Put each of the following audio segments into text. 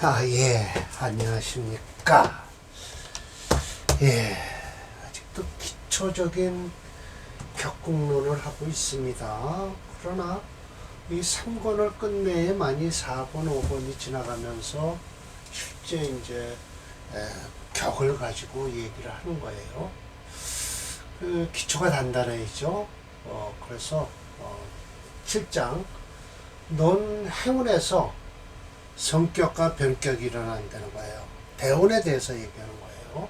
예, 안녕하십니까. 예, 아직도 기초적인 격국론을 하고 있습니다. 그러나 이 3권을 끝내에 많이 4권, 5권이 지나가면서 실제 이제 격을 가지고 얘기를 하는 거예요. 그 기초가 단단해지죠. 그래서 7장 넌 행운에서 성격과 변격이 일어난다는 거예요. 대운에 대해서 얘기하는 거예요.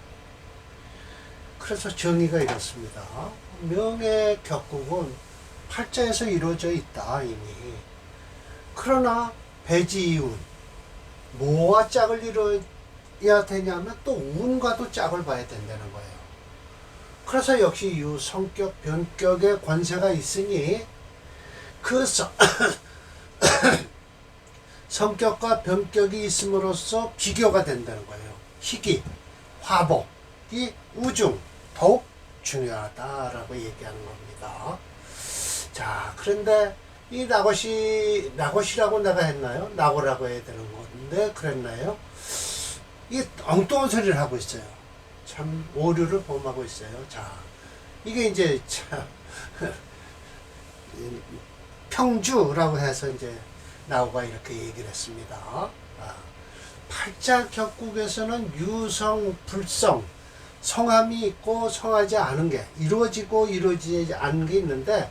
그래서 정의가 이렇습니다. 명의 격국은 팔자에서 이루어져 있다 이미. 그러나 배지운 뭐와 짝을 이루어야 되냐면 또 운과도 짝을 봐야 된다는 거예요. 그래서 역시 이 성격 변격의 권세가 있으니 그 성격과 변격이 있음으로써 비교가 된다는 거예요. 희귀, 화복이 우중, 더욱 중요하다라고 얘기하는 겁니다. 자, 그런데 이 낙옷이라고 내가 했나요? 낙오라고 해야 되는 건데, 그랬나요? 이 엉뚱한 소리를 하고 있어요. 참, 오류를 범하고 있어요. 자, 이게 이제 참, 평주라고 해서 이제 나오가 이렇게 얘기를 했습니다. 팔자 격국에서는 유성, 불성, 성함이 있고 성하지 않은 게 이루어지고 이루어지지 않은 게 있는데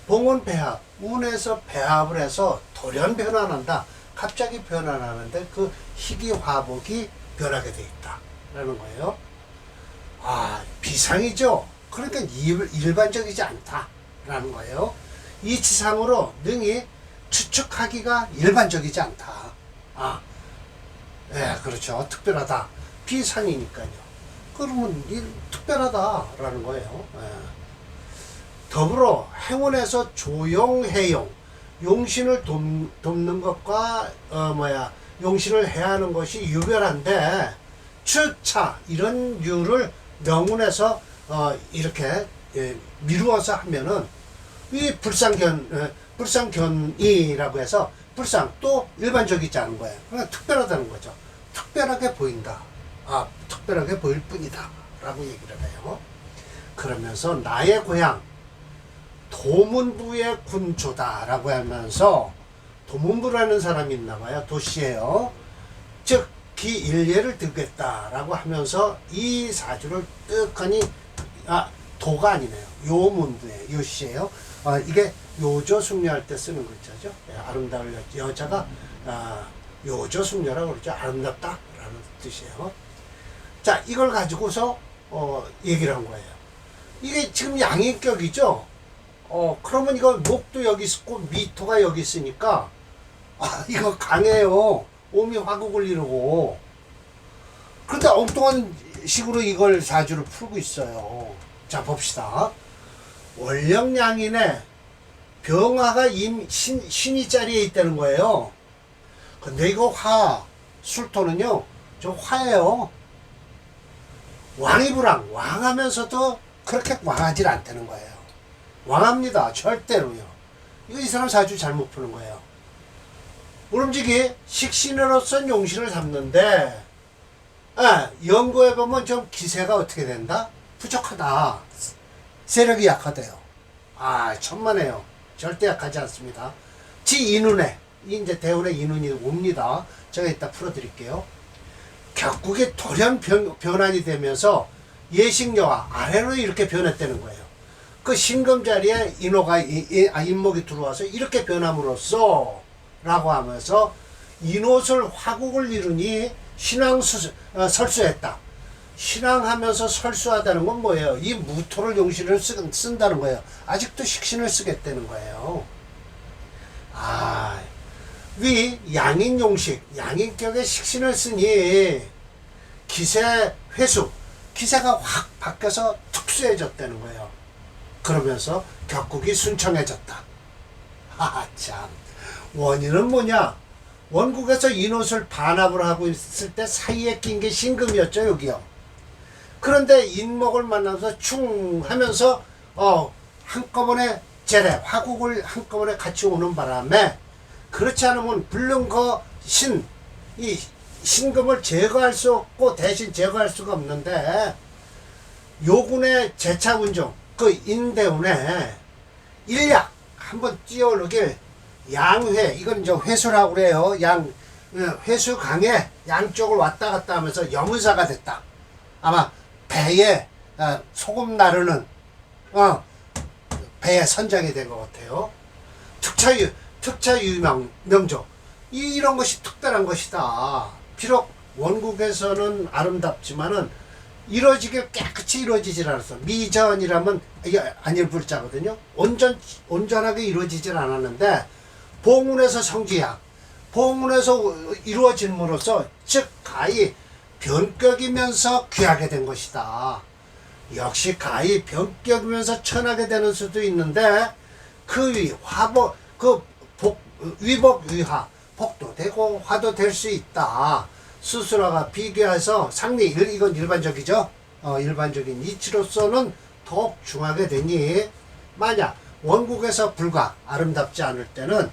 봉은 배합, 운에서 배합을 해서 돌연 변화한다. 갑자기 변화하는데 그 희귀 화복이 변하게 돼 있다라는 거예요. 비상이죠. 그러니까 일반적이지 않다라는 거예요. 이치상으로 능히 추측하기가 일반적이지 않다. 그렇죠. 특별하다. 비상이니까요. 그러면 특별하다라는 거예요. 더불어 행운에서 조용해용, 용신을 돕는 것과 용신을 해야 하는 것이 유별한데 추차 이런 유를 명운에서 이렇게 미루어서 하면은 이 불상견이라고 해서 불상 또 일반적이지 않은 거예요. 그러니까 특별하다는 거죠. 특별하게 보인다. 특별하게 보일 뿐이다. 라고 얘기를 해요. 그러면서 나의 고향 도문부의 군조다 라고 하면서 도문부라는 사람이 있나 봐요. 도시예요. 즉 기일례를 듣겠다라고 하면서 이 사주를 뜩하니 도가 아니네요. 요문부의 요시예요. 이게 요조 숙녀할 때 쓰는 글자죠. 아름다울 여자가 요조 숙녀라고 그러죠. 아름답다라는 뜻이에요. 자, 이걸 가지고서 얘기를 한 거예요. 이게 지금 양인격이죠. 그러면 이거 목도 여기 있고 미토가 여기 있으니까 이거 강해요. 오미 화국을 이루고. 그런데 엉뚱한 식으로 이걸 사주를 풀고 있어요. 자, 봅시다. 월령양인에 병화가 신이 자리에 있다는 거예요. 근데 이거 술토는요, 저 화예요. 왕이불왕, 왕하면서도 그렇게 왕하지 않다는 거예요. 왕합니다. 절대로요. 이거 이 사람 사주 잘못 푸는 거예요. 모름지기 식신으로선 용신을 삼는데, 연구해보면 좀 기세가 어떻게 된다? 부족하다. 세력이 약하대요. 천만에요. 절대 약하지 않습니다. 인운에, 이제 대운에 인운이 옵니다. 제가 이따 풀어드릴게요. 격국이 돌연 변환이 되면서 예식여와 아래로 이렇게 변했다는 거예요. 그 신금 자리에 인목이 들어와서 이렇게 변함으로써 라고 하면서 인옷을 화국을 이루니 설수했다. 신앙하면서 설수하다는 건 뭐예요? 이 무토를 용신을 쓴다는 거예요. 아직도 식신을 쓰겠다는 거예요. 위 양인용식, 양인격의 식신을 쓰니 기세 회수, 기세가 확 바뀌어서 특수해졌다는 거예요. 그러면서 격국이 순청해졌다. 참. 원인은 뭐냐? 원국에서 인옷을 반합을 하고 있을 때 사이에 낀 게 신금이었죠, 여기요. 그런데 인목을 만나서 충 하면서 한꺼번에 화국을 한꺼번에 같이 오는 바람에 그렇지 않으면 불능거 신, 이 신금을 제거할 수 없고 대신 제거할 수가 없는데 요군의 제차운종 그 인대운에 일약 한번 뛰어오르길 양회 이건 이제 회수라고 그래요. 회수강에 양쪽을 왔다 갔다 하면서 여문사가 됐다. 아마 배에 소금 나르는 배에 선장이 된 것 같아요. 명조 이런 것이 특별한 것이다. 비록 원국에서는 아름답지만은 이루어지게 깨끗이 이루어지질 않았어. 미전이라면 이게 안일 불자거든요. 온전하게 이루어지질 않았는데 봉운에서 성지양, 봉운에서 이루어짐으로써 즉 가히 변격이면서 귀하게 된 것이다. 역시 가히 변격이면서 천하게 되는 수도 있는데 그 위복 위화 복도 되고 화도 될 수 있다. 수술화가 비교해서 상리 이건 일반적이죠. 일반적인 이치로서는 더욱 중하게 되니 만약 원국에서 불과 아름답지 않을 때는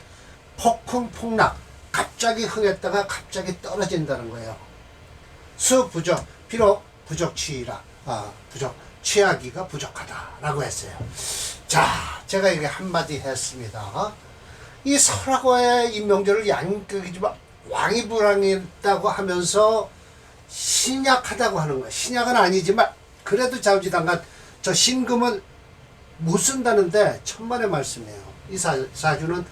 폭풍폭락 갑자기 흥했다가 갑자기 떨어진다는 거예요. 수부적 비록 부적취라 부적 취하기가 부족하다라고 했어요. 자, 제가 이게 한마디 했습니다. 이 설화과의 이 명절을 양격이지만 왕이 불황했다고 하면서 신약하다고 하는 거예요. 신약은 아니지만 그래도 자우지당간 저 신금은 못 쓴다는데 천만의 말씀이에요. 이 사주는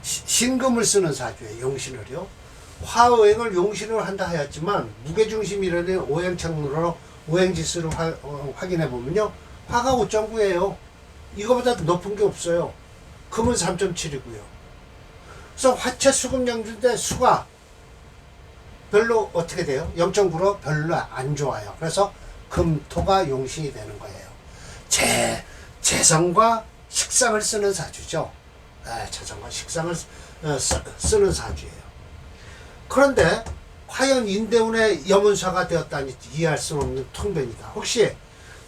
신금을 쓰는 사주예요. 용신을요. 화오행을 용신으로 한다 하였지만 무게중심이라는 오행착로로 오행지수를 확인해 보면요. 화가 5.9예요. 이거보다 높은 게 없어요. 금은 3.7이고요. 그래서 화채 수금 영주인데 수가 별로 어떻게 돼요? 0.9로 별로 안 좋아요. 그래서 금토가 용신이 되는 거예요. 재성과 식상을 쓰는 사주죠. 재성과 식상을 쓰는 사주예요. 그런데 과연 인대운의 여문사가 되었다니 이해할 수 없는 통변이다. 혹시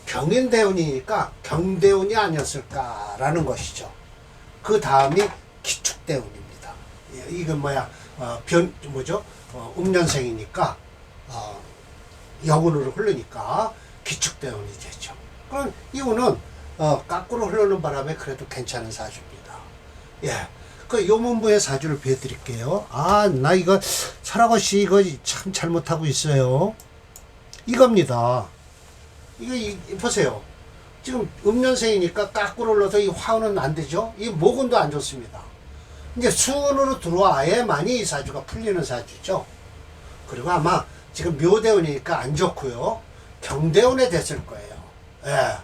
경인대운이니까 경대운이 아니었을까라는 것이죠. 그 다음이 기축대운입니다. 이건 음년생이니까 여운으로 흐르니까 기축대운이 되죠. 그럼 이운은 거꾸로 흐르는 바람에 그래도 괜찮은 사주입니다. 예. 그 요문부의 사주를 보여드릴게요. 나 이거 설화고씨 이거 참 잘못하고 있어요. 이겁니다. 이거 보세요. 지금 음년생이니까 거꾸로 올라서 이 화운은 안 되죠. 이 목운도 안 좋습니다. 이제 수운으로 들어와야만이 이 사주가 풀리는 사주죠. 그리고 아마 지금 묘대운이니까 안 좋고요. 경대운에 됐을 거예요. 예.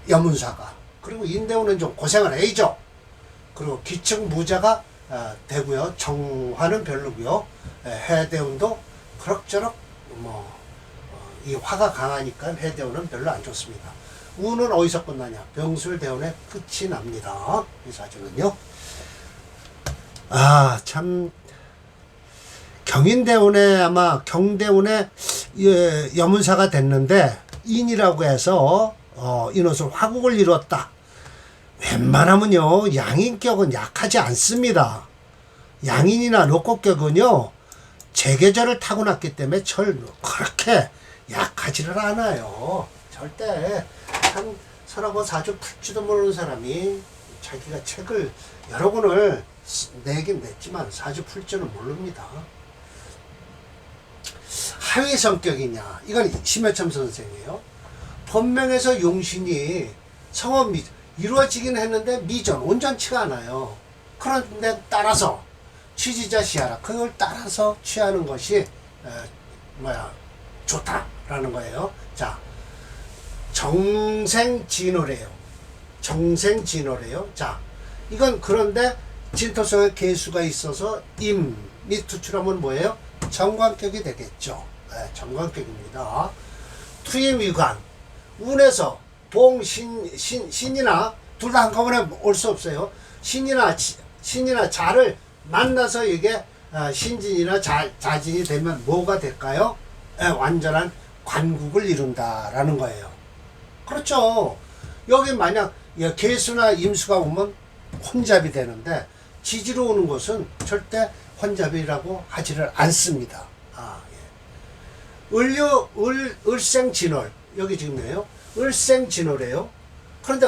여문사가. 그리고 인대운은 좀 고생을 해야죠. 그리고 기측 무자가 되고요. 정화는 별로고요. 해대운도 그럭저럭 이 화가 강하니까 해대운은 별로 안 좋습니다. 운은 어디서 끝나냐? 병술대운에 끝이 납니다. 이 사주는요. 참 경인대운에 아마 경대운에 여문사가 됐는데 인이라고 해서 인옷을 화국을 이뤘다. 웬만하면요 양인격은 약하지 않습니다. 양인이나 로꼬격은요 재계절을 타고났기 때문에 그렇게 약하지를 않아요. 절대 한 설하고 사주 풀지도 모르는 사람이 자기가 책을 여러 권을 내긴 냈지만 사주 풀 줄은 모릅니다. 하위 성격이냐? 이건 심여참 선생이에요. 본명에서 용신이 성업 이루어지긴 했는데 미전, 온전치가 않아요. 그런데 따라서 취지자 시하라. 그걸 따라서 취하는 것이 좋다라는 거예요. 자, 정생진호래요. 정생진호래요. 자, 이건 그런데 진토 속에 개수가 있어서 임이 투출하면 뭐예요? 정관격이 되겠죠. 정관격입니다. 투임위관 운에서 봉, 신이나 둘 다 한꺼번에 올 수 없어요. 신이나 자를 만나서 이게 신진이나 자진이 되면 뭐가 될까요? 완전한 관국을 이룬다라는 거예요. 그렇죠. 여기 만약 개수나 임수가 오면 혼잡이 되는데 지지로 오는 것은 절대 혼잡이라고 하지를 않습니다. 예. 을생진월 여기 지금요. 을생진월이에요. 그런데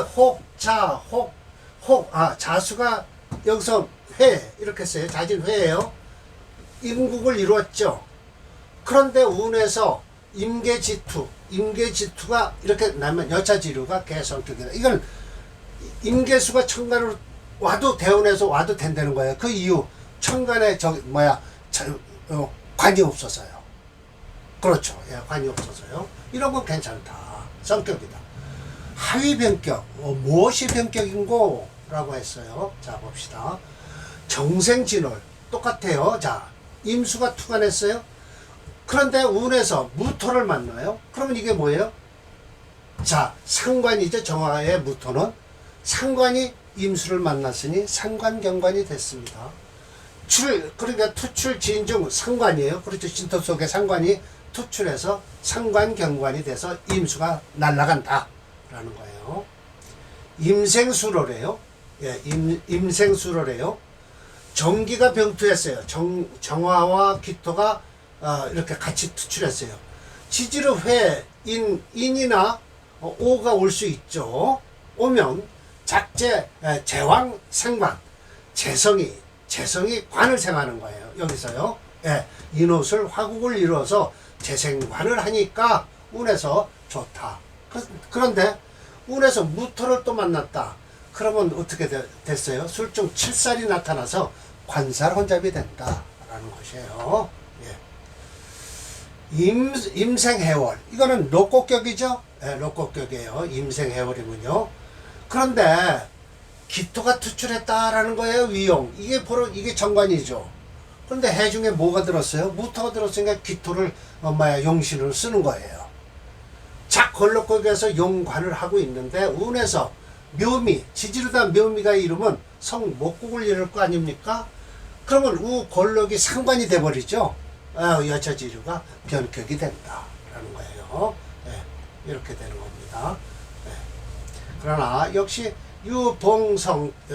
자수가 여기서 회 이렇게 써요. 자진회예요. 임국을 이루었죠. 그런데 운에서 임계지투가 이렇게 나면 여차지류가 개성격이다. 이건 임계수가 천간으로 와도 대운에서 와도 된다는 거예요. 그 이유 천간에 관이 없어서요. 그렇죠. 예, 관이 없어서요. 이런 건 괜찮다. 성격이다. 하위 변격, 무엇이 변격인고? 라고 했어요. 자, 봅시다. 정생진월, 똑같아요. 자, 임수가 투관했어요. 그런데 운에서 무토를 만나요. 그러면 이게 뭐예요? 자, 상관이죠. 정화의 무토는. 상관이 임수를 만났으니 상관경관이 됐습니다. 그러니까 투출, 진중, 상관이에요. 그렇죠. 진토 속에 상관이 투출해서 상관경관이 돼서 임수가 날아간다. 라는 거예요. 임생수로래요. 예, 임생수로래요. 정기가 병투했어요. 정화와 기토가 이렇게 같이 투출했어요. 지지로 회, 인이나 오가 올 수 있죠. 오면 작재, 제왕, 생관, 재성이 관을 생하는 거예요. 여기서요. 예, 인옷을 화국을 이루어서 재생관을 하니까 운에서 좋다. 그런데 운에서 무토를 또 만났다. 그러면 어떻게 됐어요? 술중 칠살이 나타나서 관살 혼잡이 된다라는 것이에요. 예. 임생해월 이거는 녹곡격이죠. 예, 녹곡격이에요. 임생해월이군요. 그런데 기토가 투출했다라는 거예요. 위용 이게 정관이죠. 그런데 해 중에 뭐가 들었어요? 무토가 들었으니까 기토를 용신으로 쓰는 거예요. 작걸록곡에서 용관을 하고 있는데 운에서 묘미, 지지르다 묘미가 이루면 성목국을 이룰 거 아닙니까? 그러면 우걸록이 상관이 돼버리죠. 여차지류가 변격이 된다라는 거예요. 네, 이렇게 되는 겁니다. 네. 그러나 역시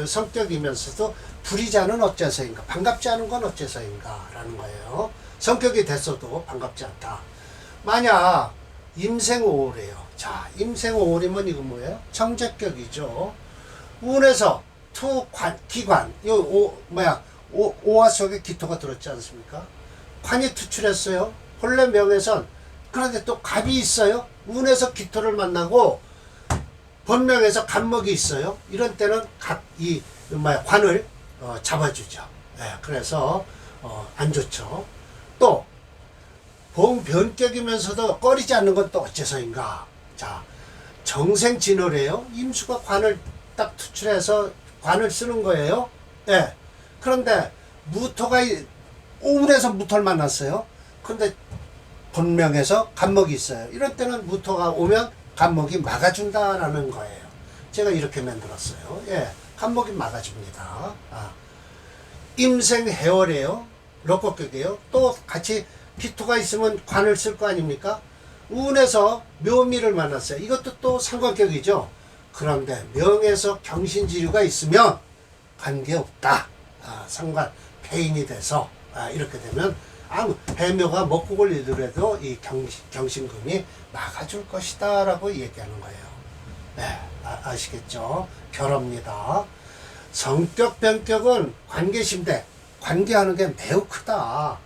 성격이면서도 불의자는 어째서인가, 반갑지 않은 건 어째서인가 라는 거예요. 성격이 됐어도 반갑지 않다. 만약 임생오월이에요. 자, 임생오월이면 이거 뭐예요? 정제격이죠. 운에서 기관, 오화 속에 기토가 들었지 않습니까? 관이 투출했어요. 본래 명에선. 그런데 또 갑이 있어요. 운에서 기토를 만나고 본명에서 간목이 있어요. 이런 때는 관을 잡아주죠. 네, 그래서 안 좋죠. 또 봉변격이면서도 꺼리지 않는 건 또 어째서인가. 자, 정생진월이에요. 임수가 관을 딱 투출해서 관을 쓰는 거예요. 예. 그런데 무토가 운에서 무토를 만났어요. 그런데 본명에서 간목이 있어요. 이럴 때는 무토가 오면 간목이 막아준다라는 거예요. 제가 이렇게 만들었어요. 예. 간목이 막아줍니다. 임생해월이에요. 록곡격이에요. 또 같이 기토가 있으면 관을 쓸 거 아닙니까? 운에서 묘미를 만났어요. 이것도 또 상관격이죠. 그런데 명에서 경신지류가 있으면 관계없다. 상관 폐인이 돼서 이렇게 되면 해묘가 먹국을 이루더라도 이 경신금이 막아줄 것이다 라고 얘기하는 거예요. 네, 아시겠죠? 결합니다. 성격 변격은 관계심대, 관계하는 게 매우 크다.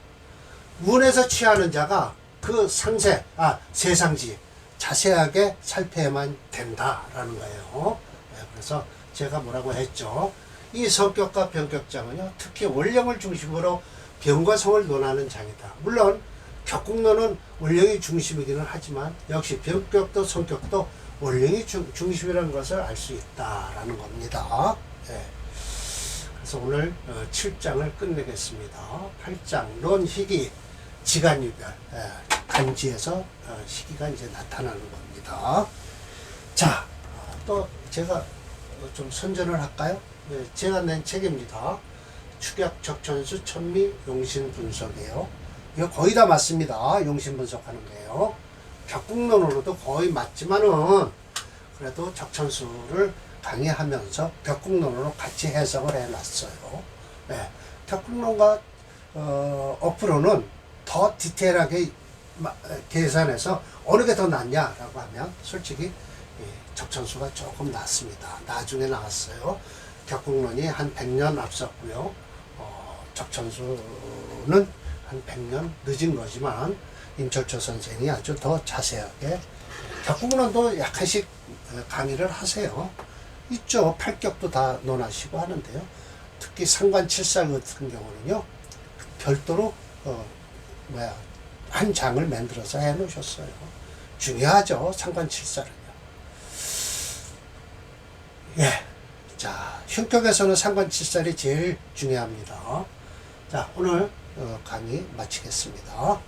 운에서 취하는 자가 그 세상지 자세하게 살펴야만 된다라는 거예요. 네, 그래서 제가 뭐라고 했죠? 이 성격과 변격장은요, 특히 원령을 중심으로 병과 성을 논하는 장이다. 물론 격국론은 원령이 중심이기는 하지만 역시 변격도 성격도 원령이 중심이라는 것을 알 수 있다라는 겁니다. 네. 그래서 오늘 7장을 끝내겠습니다. 8장 론희기 지간유별, 간지에서 시기가 이제 나타나는 겁니다. 자, 또 제가 좀 선전을 할까요? 네, 제가 낸 책입니다. 축약, 적천수, 천미, 용신 분석이에요. 이거 거의 다 맞습니다. 용신 분석하는 거예요. 격국론으로도 거의 맞지만은 그래도 적천수를 강의하면서 격국론으로 같이 해석을 해놨어요. 네, 격국론과 어프로는 더 디테일하게 계산해서 어느 게 더 낫냐라고 하면 솔직히 적천수가 조금 낫습니다. 나중에 나왔어요. 격국론이 한 100년 앞섰고요. 적천수는 한 100년 늦은 거지만 임철초 선생이 아주 더 자세하게 격국론도 약간씩 강의를 하세요. 있죠. 팔격도 다 논하시고 하는데요. 특히 상관칠살 같은 경우는요. 별도로 한 장을 만들어서 해놓으셨어요. 중요하죠. 상관칠살은요. 예. 자, 흉격에서는 상관칠살이 제일 중요합니다. 자, 오늘 강의 마치겠습니다.